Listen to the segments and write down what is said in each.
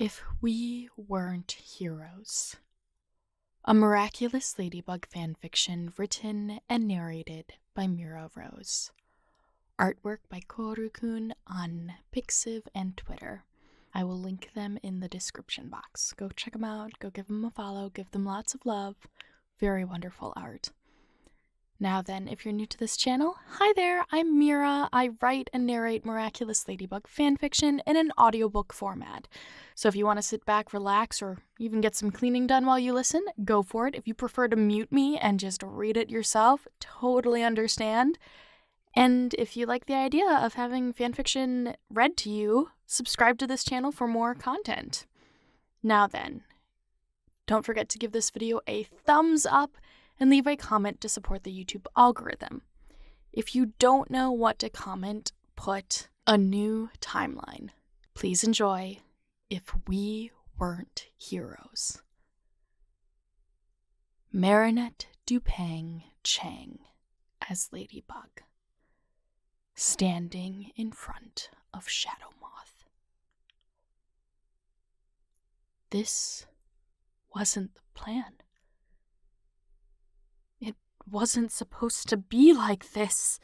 If We Weren't Heroes. A Miraculous Ladybug Fanfiction written and narrated by Mira Rose. Artwork by Koru-kun on Pixiv and Twitter. I will link them in the description box. Go check them out, go give them a follow, give them lots of love. Very wonderful art. Now then, if you're new to this channel, hi there, I'm Mira. I write and narrate Miraculous Ladybug Fanfiction in an audiobook format. So if you want to sit back, relax, or even get some cleaning done while you listen, go for it. If you prefer to mute me and just read it yourself, totally understand. And if you like the idea of having fanfiction read to you, subscribe to this channel for more content. Now then, don't forget to give this video a thumbs up and leave a comment to support the YouTube algorithm. If you don't know what to comment, put a new timeline. Please enjoy If We Weren't Heroes. Marinette Dupang Chang as Ladybug, standing in front of Shadow Moth. This wasn't the plan. It wasn't supposed to be like this.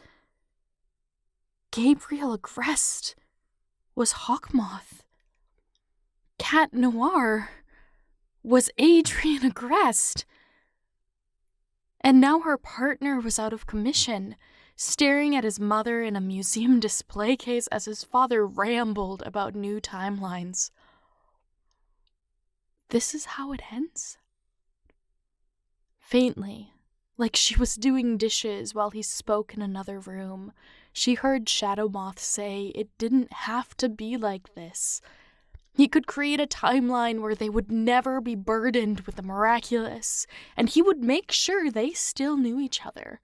Gabriel Agreste was Hawkmoth. Cat Noir was Adrien Agreste. And now her partner was out of commission, staring at his mother in a museum display case as his father rambled about new timelines. This is how it ends? Faintly, like she was doing dishes while he spoke in another room, she heard Shadow Moth say it didn't have to be like this. He could create a timeline where they would never be burdened with the miraculous, and he would make sure they still knew each other.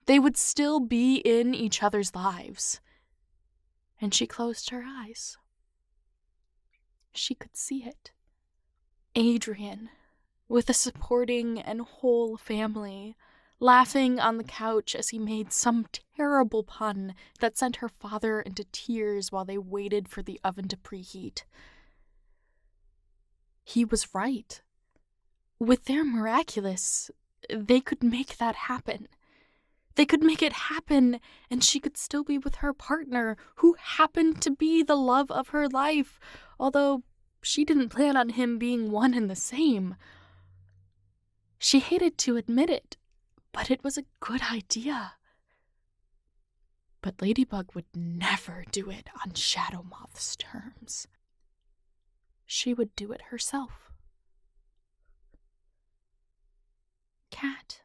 They would still be in each other's lives. And she closed her eyes. She could see it. Adrien, with a supporting and whole family, laughing on the couch as he made some terrible pun that sent her father into tears while they waited for the oven to preheat. He was right. With their miraculous, they could make that happen. They could make it happen, and she could still be with her partner, who happened to be the love of her life, although she didn't plan on him being one and the same. She hated to admit it, but it was a good idea. But Ladybug would never do it on Shadow Moth's terms. She would do it herself. Cat.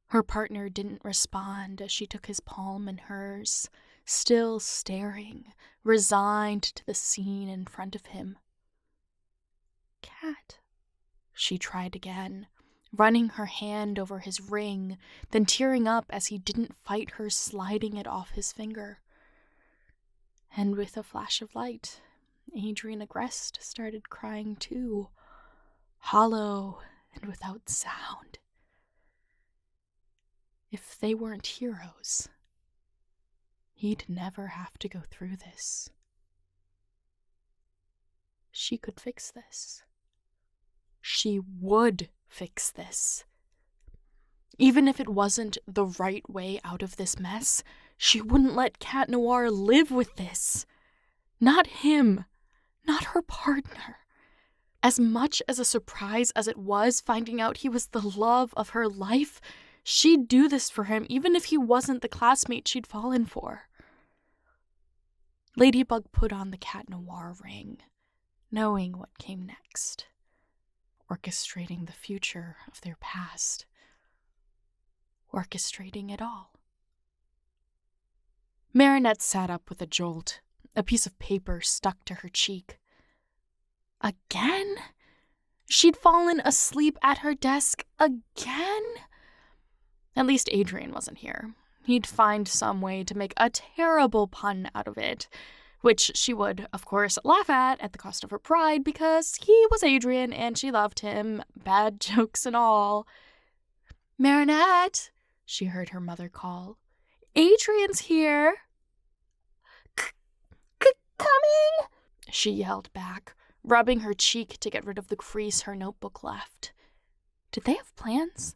Her partner didn't respond as she took his palm in hers, still staring, resigned to the scene in front of him. Cat. She tried again, running her hand over his ring, then tearing up as he didn't fight her sliding it off his finger. And with a flash of light, Adrien Agreste started crying too, hollow and without sound. If they weren't heroes, he'd never have to go through this. She could fix this. She would fix this. Even if it wasn't the right way out of this mess, she wouldn't let Cat Noir live with this. Not him. Not her partner. As much as a surprise as it was finding out he was the love of her life, she'd do this for him even if he wasn't the classmate she'd fallen for. Ladybug put on the Cat Noir ring, knowing what came next. Orchestrating the future of their past. Orchestrating it all. Marinette sat up with a jolt, a piece of paper stuck to her cheek. Again? She'd fallen asleep at her desk again? At least Adrien wasn't here. He'd find some way to make a terrible pun out of it, which she would, of course, laugh at the cost of her pride because he was Adrien and she loved him, bad jokes and all. Marinette, she heard her mother call. Adrien's here. Coming? she yelled back, rubbing her cheek to get rid of the crease her notebook left. Did they have plans?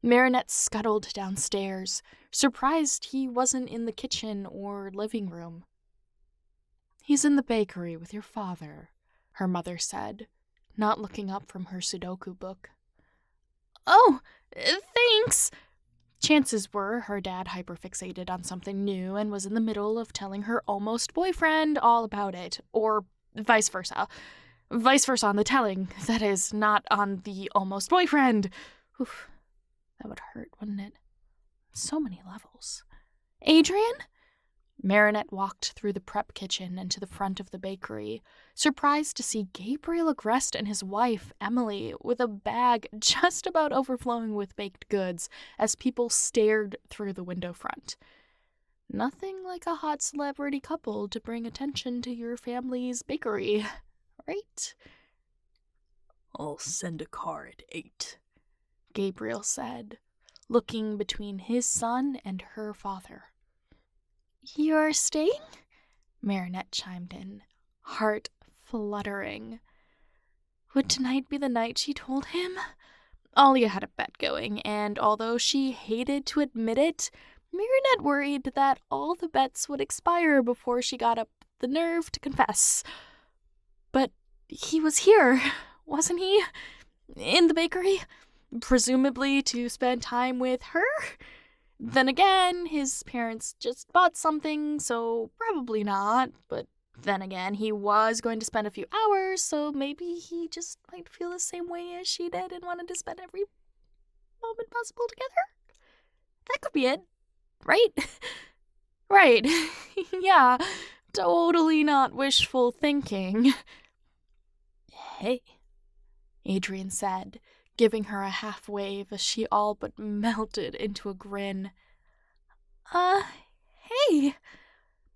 Marinette scuttled downstairs, surprised he wasn't in the kitchen or living room. He's in the bakery with your father, her mother said, not looking up from her Sudoku book. Oh, thanks. Chances were her dad hyperfixated on something new and was in the middle of telling her almost boyfriend all about it, or vice versa. Vice versa on the telling, that is, not on the almost boyfriend. Oof, that would hurt, wouldn't it? So many levels. Adrien? Marinette walked through the prep kitchen and to the front of the bakery, surprised to see Gabriel Agreste and his wife, Emily, with a bag just about overflowing with baked goods as people stared through the window front. Nothing like a hot celebrity couple to bring attention to your family's bakery, right? I'll send a car at 8, Gabriel said, looking between his son and her father. You're staying? Marinette chimed in, heart fluttering. Would tonight be the night she told him? Alia had a bet going, and although she hated to admit it, Marinette worried that all the bets would expire before she got up the nerve to confess. But he was here, wasn't he? In the bakery? Presumably to spend time with her? Then again, his parents just bought something, so probably not. But then again, he was going to spend a few hours, so maybe he just might feel the same way as she did and wanted to spend every moment possible together. That could be it, right? Right. Yeah, totally not wishful thinking. Hey, Adrien said, giving her a half wave as she all but melted into a grin. Hey.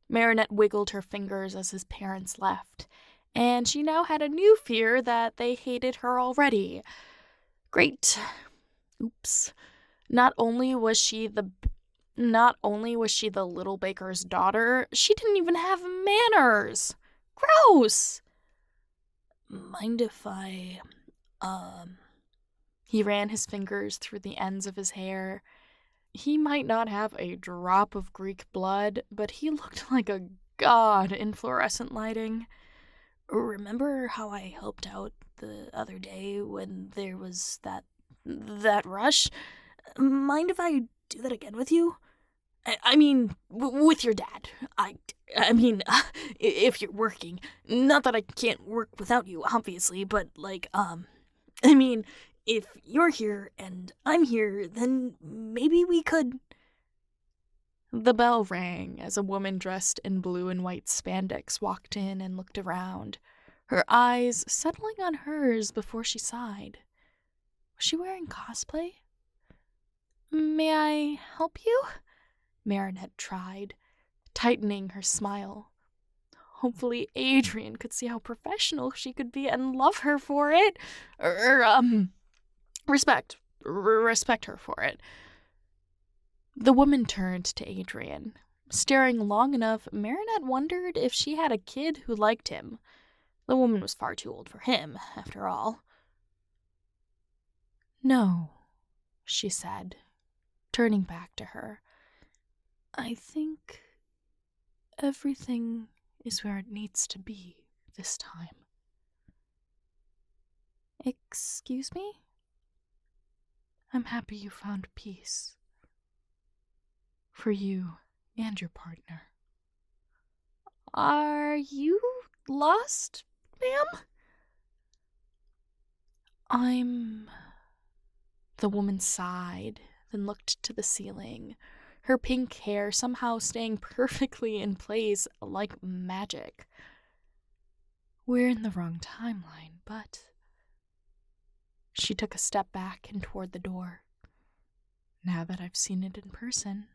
Marinette wiggled her fingers as his parents left, and she now had a new fear that they hated her already. Great. Oops. Not only was she the little baker's daughter, she didn't even have manners. Gross. Mind if I, He ran his fingers through the ends of his hair. He might not have a drop of Greek blood, but he looked like a god in fluorescent lighting. Remember how I helped out the other day when there was that rush? Mind if I do that again with you? I mean, with your dad. I mean, if you're working. Not that I can't work without you, obviously, but, I mean, if you're here and I'm here, then maybe we could... The bell rang as a woman dressed in blue and white spandex walked in and looked around, her eyes settling on hers before she sighed. Was she wearing cosplay? May I help you? Marinette tried, tightening her smile. Hopefully Adrien could see how professional she could be and love her for it. Respect her for it. The woman turned to Adrien. Staring long enough, Marinette wondered if she had a kid who liked him. The woman was far too old for him, after all. No, she said, turning back to her. I think everything is where it needs to be this time. Excuse me? I'm happy you found peace. For you and your partner. Are you lost, ma'am? The woman sighed, then looked to the ceiling, her pink hair somehow staying perfectly in place like magic. We're in the wrong timeline, but... She took a step back and toward the door. Now that I've seen it in person,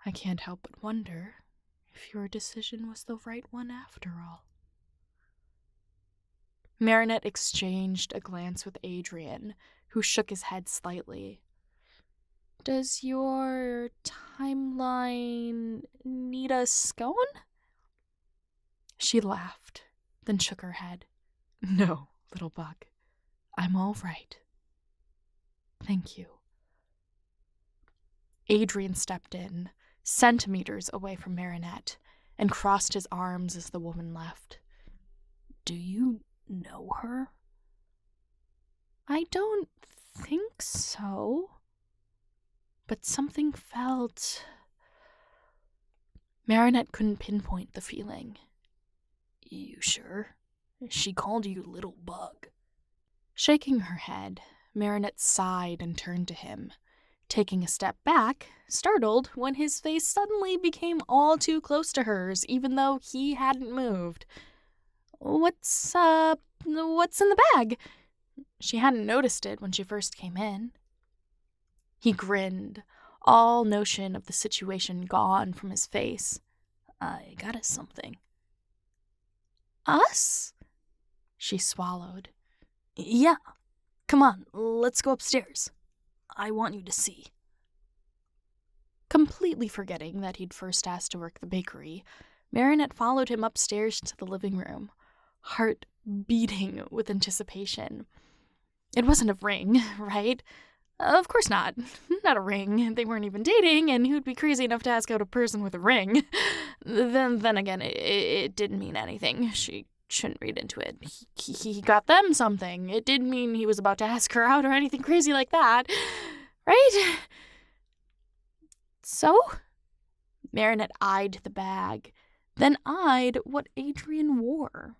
I can't help but wonder if your decision was the right one after all. Marinette exchanged a glance with Adrien, who shook his head slightly. Does your timeline need a scone? She laughed, then shook her head. No, little bug. I'm all right. Thank you. Adrien stepped in, centimeters away from Marinette, and crossed his arms as the woman left. Do you know her? I don't think so. But something felt... Marinette couldn't pinpoint the feeling. You sure? She called you little bug. Shaking her head, Marinette sighed and turned to him, taking a step back, startled when his face suddenly became all too close to hers, even though he hadn't moved. What's in the bag? She hadn't noticed it when she first came in. He grinned, all notion of the situation gone from his face. I got us something. Us? She swallowed. Yeah. Come on, let's go upstairs. I want you to see. Completely forgetting that he'd first asked to work the bakery, Marinette followed him upstairs to the living room, heart beating with anticipation. It wasn't a ring, right? Of course not. Not a ring. They weren't even dating, and who'd be crazy enough to ask out a person with a ring? Then again, it didn't mean anything. She shouldn't read into it. He got them something. It didn't mean he was about to ask her out or anything crazy like that. Right? So? Marinette eyed the bag, then eyed what Adrien wore.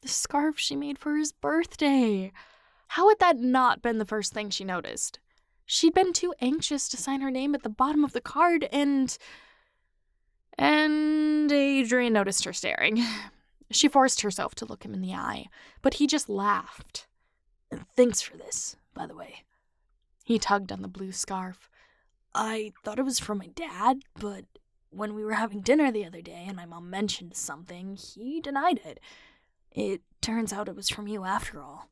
The scarf she made for his birthday. How had that not been the first thing she noticed? She'd been too anxious to sign her name at the bottom of the card, and Adrien noticed her staring. She forced herself to look him in the eye, but he just laughed. Thanks for this, by the way. He tugged on the blue scarf. I thought it was from my dad, but when we were having dinner the other day and my mom mentioned something, he denied it. It turns out it was from you after all.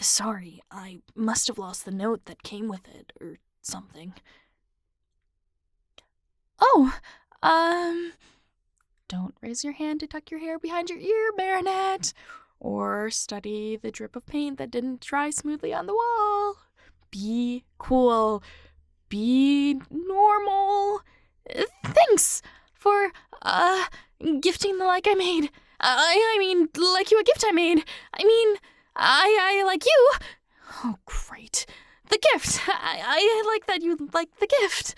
Sorry, I must have lost the note that came with it, or something. Oh, don't raise your hand to tuck your hair behind your ear, Marinette, or study the drip of paint that didn't dry smoothly on the wall. Be cool. Be normal. Thanks for, gifting the like I made. I mean, like you a gift I made. I mean, I like you. Oh, great. The gift. I like that you like the gift.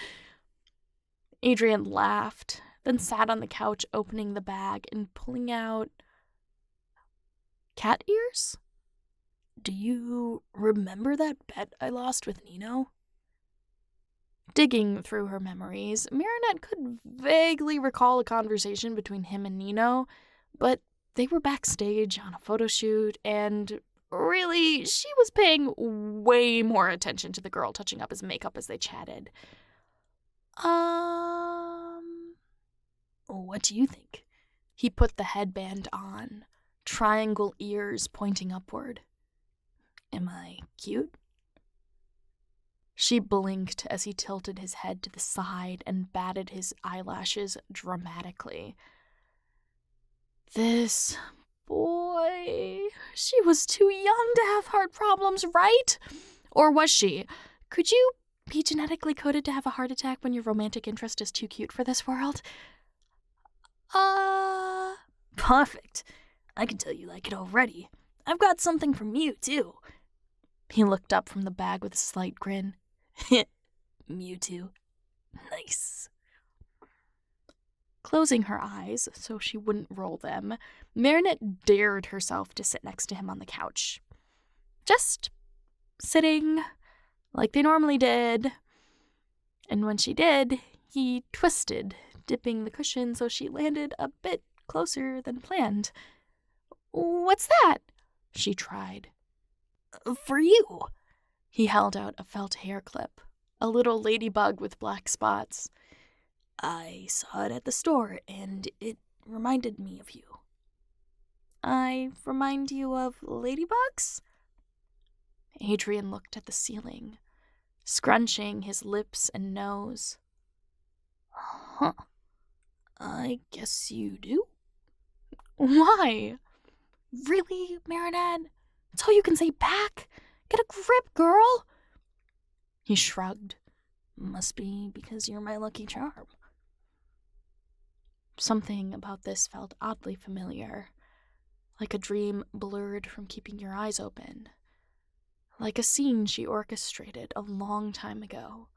Adrien laughed, then sat on the couch opening the bag and pulling out cat ears? Do you remember that bet I lost with Nino? Digging through her memories, Marinette could vaguely recall a conversation between him and Nino, but they were backstage on a photo shoot, and really, she was paying way more attention to the girl touching up his makeup as they chatted. What do you think? He put the headband on, triangle ears pointing upward. Am I cute? She blinked as he tilted his head to the side and batted his eyelashes dramatically. This boy... She was too young to have heart problems, right? Or was she? Could you be genetically coded to have a heart attack when your romantic interest is too cute for this world? Perfect. I can tell you like it already. I've got something from you, too. He looked up from the bag with a slight grin. Mewtwo. Nice. Closing her eyes so she wouldn't roll them, Marinette dared herself to sit next to him on the couch. Just sitting like they normally did. And when she did, he twisted, dipping the cushion so she landed a bit closer than planned. What's that? She tried. For you. He held out a felt hair clip, a little ladybug with black spots. I saw it at the store, and it reminded me of you. I remind you of ladybugs? Adrien looked at the ceiling, scrunching his lips and nose. Huh. I guess you do. Why? Really, Marinette? That's all you can say back? Get a grip, girl! He shrugged. Must be because you're my lucky charm. Something about this felt oddly familiar, like a dream blurred from keeping your eyes open, like a scene she orchestrated a long time ago,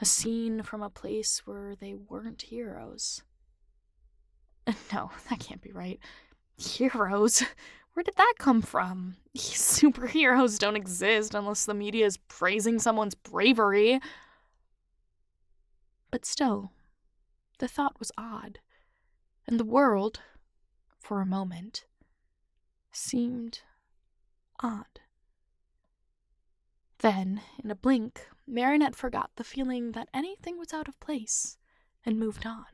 a scene from a place where they weren't heroes. No, that can't be right. Heroes? Where did that come from? Superheroes don't exist unless the media is praising someone's bravery. But still, the thought was odd, and the world, for a moment, seemed odd. Then, in a blink, Marinette forgot the feeling that anything was out of place and moved on.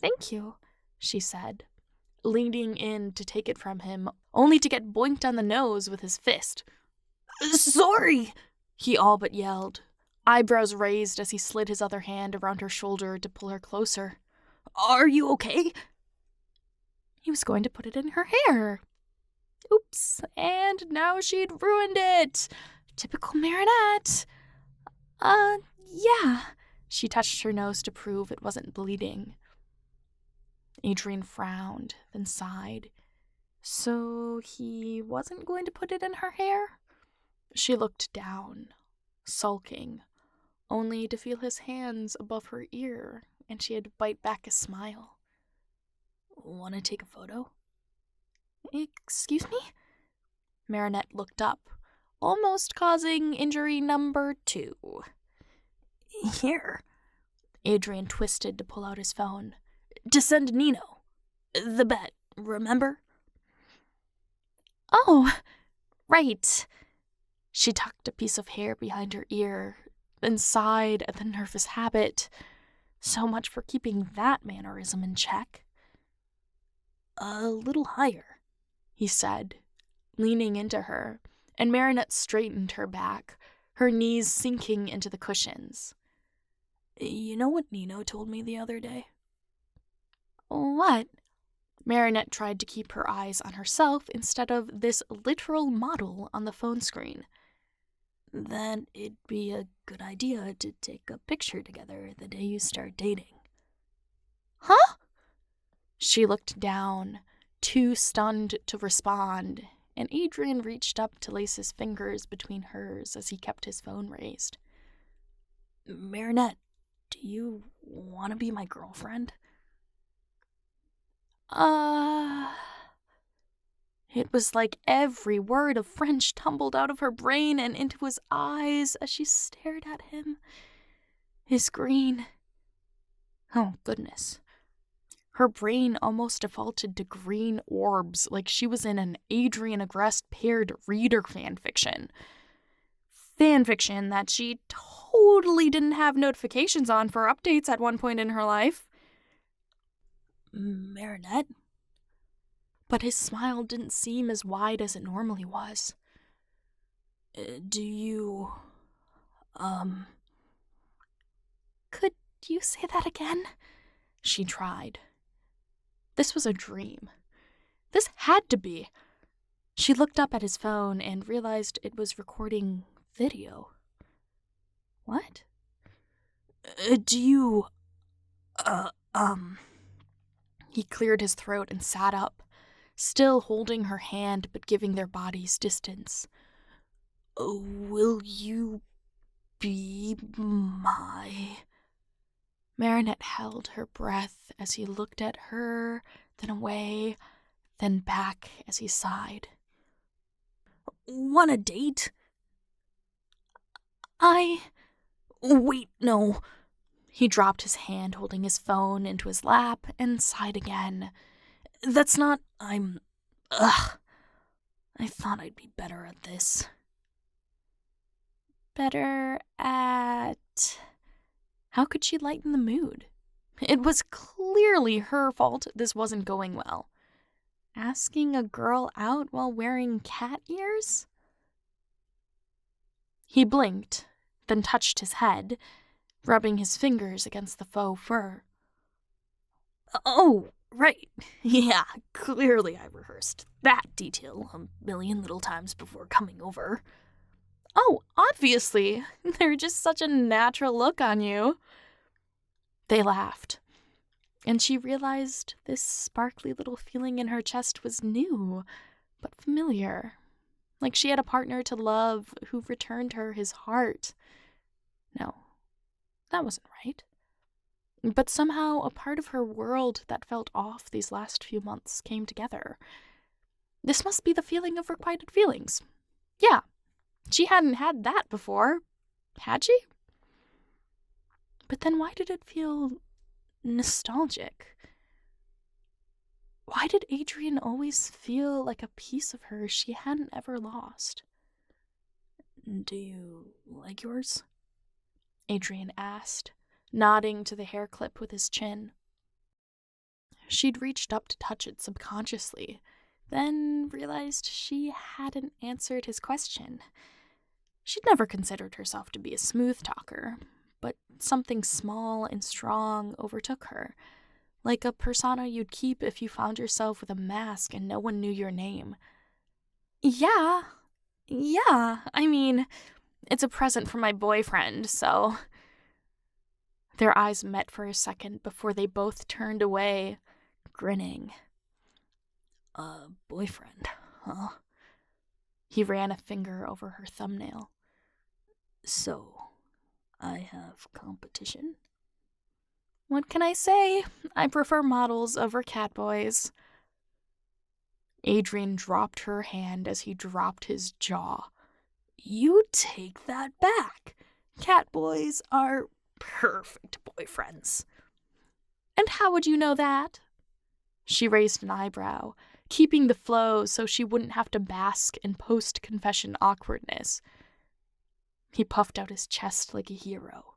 "Thank you," she said, leaning in to take it from him, only to get boinked on the nose with his fist. "Sorry!" he all but yelled, eyebrows raised as he slid his other hand around her shoulder to pull her closer. "Are you okay?" He was going to put it in her hair. Oops, and now she'd ruined it. Typical Marinette. Yeah. She touched her nose to prove it wasn't bleeding. Adrien frowned, then sighed. So he wasn't going to put it in her hair? She looked down, sulking, only to feel his hands above her ear, and she had to bite back a smile. "Want to take a photo?" Excuse me? Marinette looked up, almost causing injury number 2. "Here." Adrien twisted to pull out his phone. "To send Nino. The bet, remember?" "Oh, right." She tucked a piece of hair behind her ear, then sighed at the nervous habit. So much for keeping that mannerism in check. "A little higher," he said, leaning into her, and Marinette straightened her back, her knees sinking into the cushions. "You know what Nino told me the other day?" "What?" Marinette tried to keep her eyes on herself instead of this literal model on the phone screen. "That it'd be a good idea to take a picture together the day you start dating." "Huh?" She looked down, too stunned to respond, and Adrien reached up to lace his fingers between hers as he kept his phone raised. "Marinette, do you want to be my girlfriend?" It was like every word of French tumbled out of her brain and into his eyes as she stared at him. His green. Oh, goodness. Her brain almost defaulted to green orbs like she was in an Adrien Agreste paired reader fanfiction. Fanfiction that she totally didn't have notifications on for updates at one point in her life. "Marinette?" But his smile didn't seem as wide as it normally was. Do you, Could you say that again? She tried. This was a dream. This had to be. She looked up at his phone and realized it was recording video. What? Do you, He cleared his throat and sat up, still holding her hand but giving their bodies distance. will you be my... Marinette held her breath as he looked at her, then away, then back as he sighed. Want a date? Wait, no. He dropped his hand holding his phone into his lap and sighed again. That's not... I thought I'd be better at this. Better at... How could she lighten the mood? It was clearly her fault this wasn't going well. Asking a girl out while wearing cat ears? He blinked, then touched his head, rubbing his fingers against the faux fur. Oh, right. Yeah, clearly I rehearsed that detail a million little times before coming over. Oh, obviously. There's just such a natural look on you. They laughed, and she realized this sparkly little feeling in her chest was new, but familiar. Like she had a partner to love who returned her his heart. No, that wasn't right. But somehow a part of her world that felt off these last few months came together. This must be the feeling of requited feelings. Yeah, she hadn't had that before, had she? But then why did it feel nostalgic? Why did Adrien always feel like a piece of her she hadn't ever lost? Do you like yours? Adrien asked, nodding to the hair clip with his chin. She'd reached up to touch it subconsciously, then realized she hadn't answered his question. She'd never considered herself to be a smooth talker, but something small and strong overtook her, like a persona you'd keep if you found yourself with a mask and no one knew your name. Yeah, I mean, it's a present from my boyfriend, so... Their eyes met for a second before they both turned away, grinning. Boyfriend, huh? He ran a finger over her thumbnail. So, I have competition? What can I say? I prefer models over catboys. Adrien dropped her hand as he dropped his jaw. You take that back. Catboys are perfect boyfriends. And how would you know that? She raised an eyebrow, keeping the flow so she wouldn't have to bask in post-confession awkwardness. He puffed out his chest like a hero.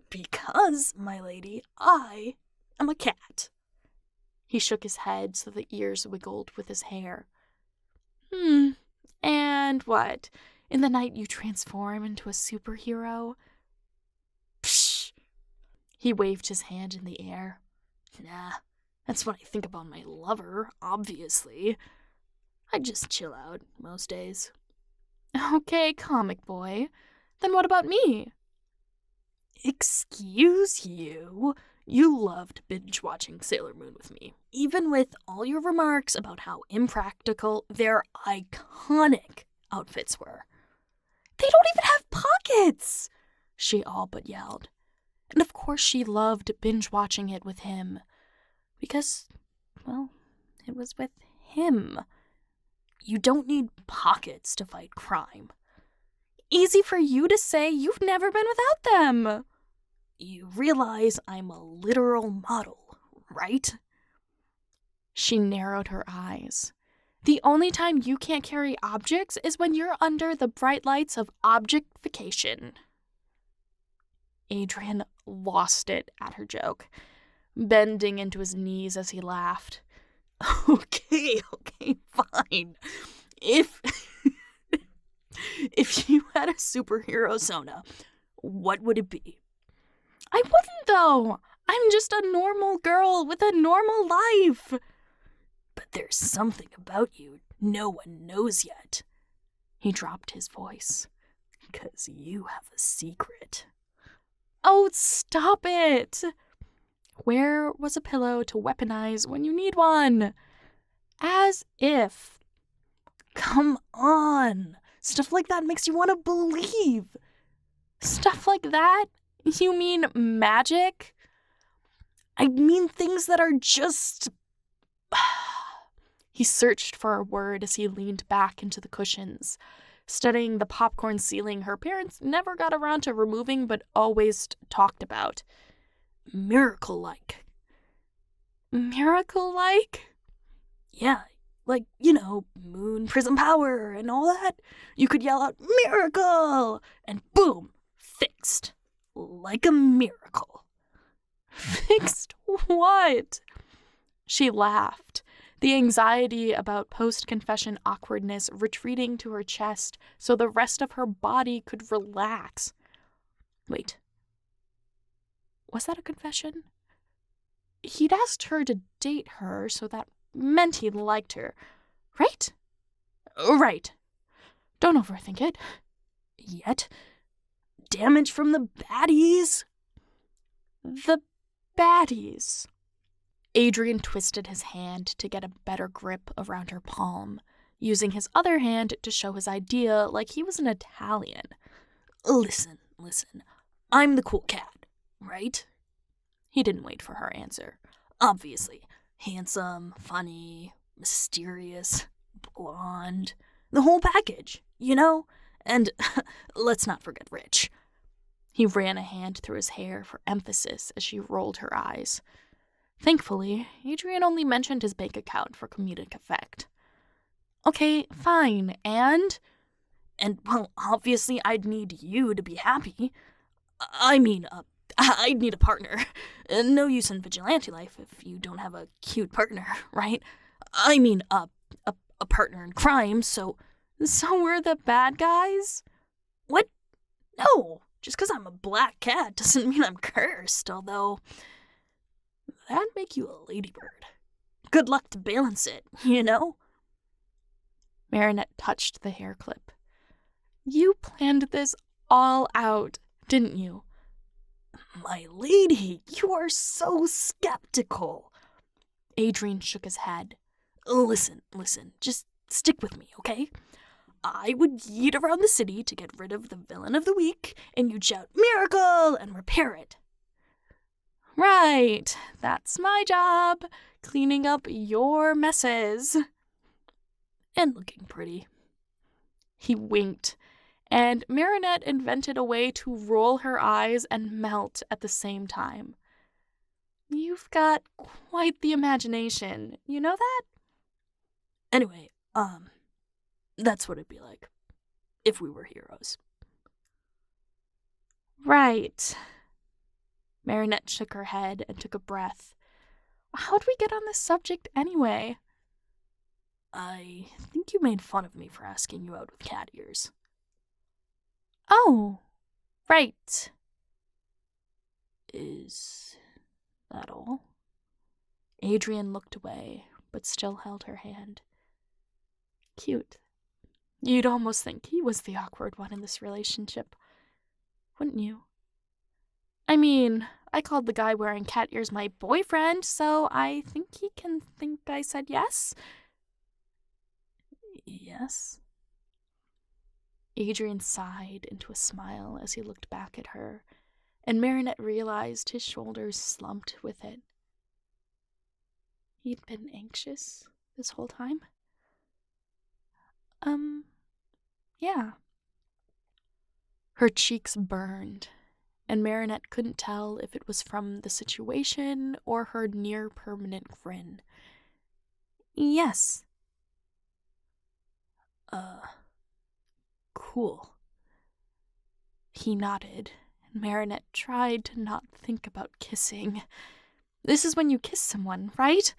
Because, my lady, I am a cat. He shook his head so the ears wiggled with his hair. And what? In the night you transform into a superhero? Psh! He waved his hand in the air. Nah, that's what I think about my lover, obviously. I just chill out most days. Okay, comic boy. Then what about me? Excuse you? You loved binge-watching Sailor Moon with me, even with all your remarks about how impractical their iconic outfits were. They don't even have pockets! She all but yelled. And of course she loved binge-watching it with him. Because, well, it was with him. You don't need pockets to fight crime. Easy for you to say, you've never been without them. You realize I'm a literal model, right? She narrowed her eyes. The only time you can't carry objects is when you're under the bright lights of objectification. Adrien lost it at her joke, bending into his knees as he laughed. Okay, fine. If you had a superhero Sona, what would it be? I wouldn't, though. I'm just a normal girl with a normal life. But there's something about you no one knows yet. He dropped his voice. 'Cause you have a secret. Oh, stop it. Where was a pillow to weaponize when you need one? As if. Come on. Stuff like that makes you want to believe. Stuff like that? You mean magic? I mean things that are just... He searched for a word as he leaned back into the cushions, studying the popcorn ceiling her parents never got around to removing but always talked about. Miracle-like. Miracle-like? Yeah, like, moon prism power and all that. You could yell out, "Miracle!" and boom, fixed. Like a miracle. Fixed what? She laughed, the anxiety about post-confession awkwardness retreating to her chest so the rest of her body could relax. Wait. Was that a confession? he'd asked her to date her, so that meant he liked her. Right? Right. Don't overthink it. Yet? Damage from the baddies? The baddies. Adrien twisted his hand to get a better grip around her palm, using his other hand to show his idea like he was an Italian. Listen. I'm the cool cat, right? He didn't wait for her answer. Obviously. Handsome, funny, mysterious, blonde. The whole package, you know? And let's not forget rich. He ran a hand through his hair for emphasis as she rolled her eyes. Thankfully, Adrien only mentioned his bank account for comedic effect. Okay, fine, and? And, well, obviously I'd need you to be happy. I'd need a partner. No use in vigilante life if you don't have a cute partner, right? I mean, a partner in crime, so... So we're the bad guys? What? No, just because I'm a black cat doesn't mean I'm cursed, although... That'd make you a ladybird. Good luck to balance it, you know? Marinette touched the hair clip. You planned this all out, didn't you? My lady, you are so skeptical. Adrien shook his head. Listen, just stick with me, okay? I would yeet around the city to get rid of the villain of the week, and you'd shout, "Miracle!" and repair it. Right, that's my job, cleaning up your messes. And looking pretty. He winked, and Marinette invented a way to roll her eyes and melt at the same time. You've got quite the imagination, you know that? Anyway, that's what it'd be like if we were heroes. Right. Marinette shook her head and took a breath. How'd we get on this subject anyway? I think you made fun of me for asking you out with cat ears. Oh, right. Is that all? Adrien looked away, but still held her hand. Cute. You'd almost think he was the awkward one in this relationship, wouldn't you? I mean, I called the guy wearing cat ears my boyfriend, so I think he can think I said yes. Yes? Adrien sighed into a smile as he looked back at her, and Marinette realized his shoulders slumped with it. He'd been anxious this whole time? Yeah. Her cheeks burned, and Marinette couldn't tell if it was from the situation or her near-permanent grin. Yes. Cool. He nodded, and Marinette tried to not think about kissing. This is when you kiss someone, right?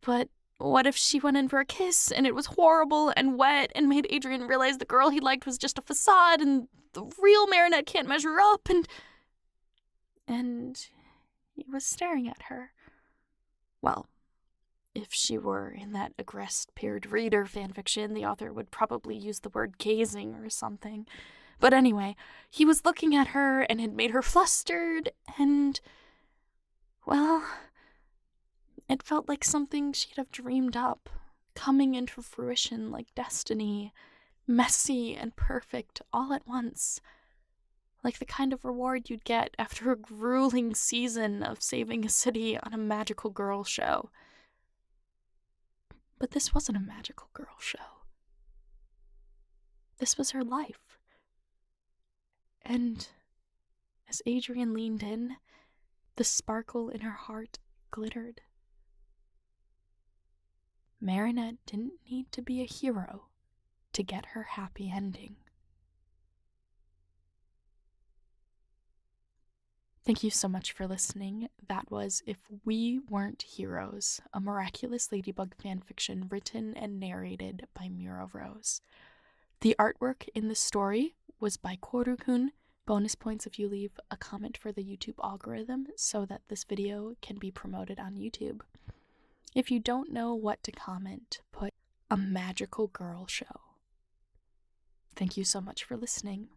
But what if she went in for a kiss, and it was horrible and wet, and made Adrien realize the girl he liked was just a facade, and the real Marinette can't measure up, and he was staring at her. Well, if she were in that aggressed-peered reader fanfiction, the author would probably use the word gazing or something. But anyway, he was looking at her and had made her flustered, and, well, it felt like something she'd have dreamed up, coming into fruition like destiny, messy and perfect all at once, like the kind of reward you'd get after a grueling season of saving a city on a magical girl show. But this wasn't a magical girl show. This was her life. And as Adrien leaned in, the sparkle in her heart glittered. Marinette didn't need to be a hero to get her happy ending. Thank you so much for listening. That was If We Weren't Heroes, a Miraculous Ladybug fanfiction written and narrated by Mira Rose. The artwork in the story was by Koru, Bonus points if you leave a comment for the YouTube algorithm so that this video can be promoted on YouTube. If you don't know what to comment, put a magical girl show. Thank you so much for listening.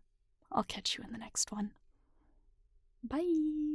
I'll catch you in the next one. Bye!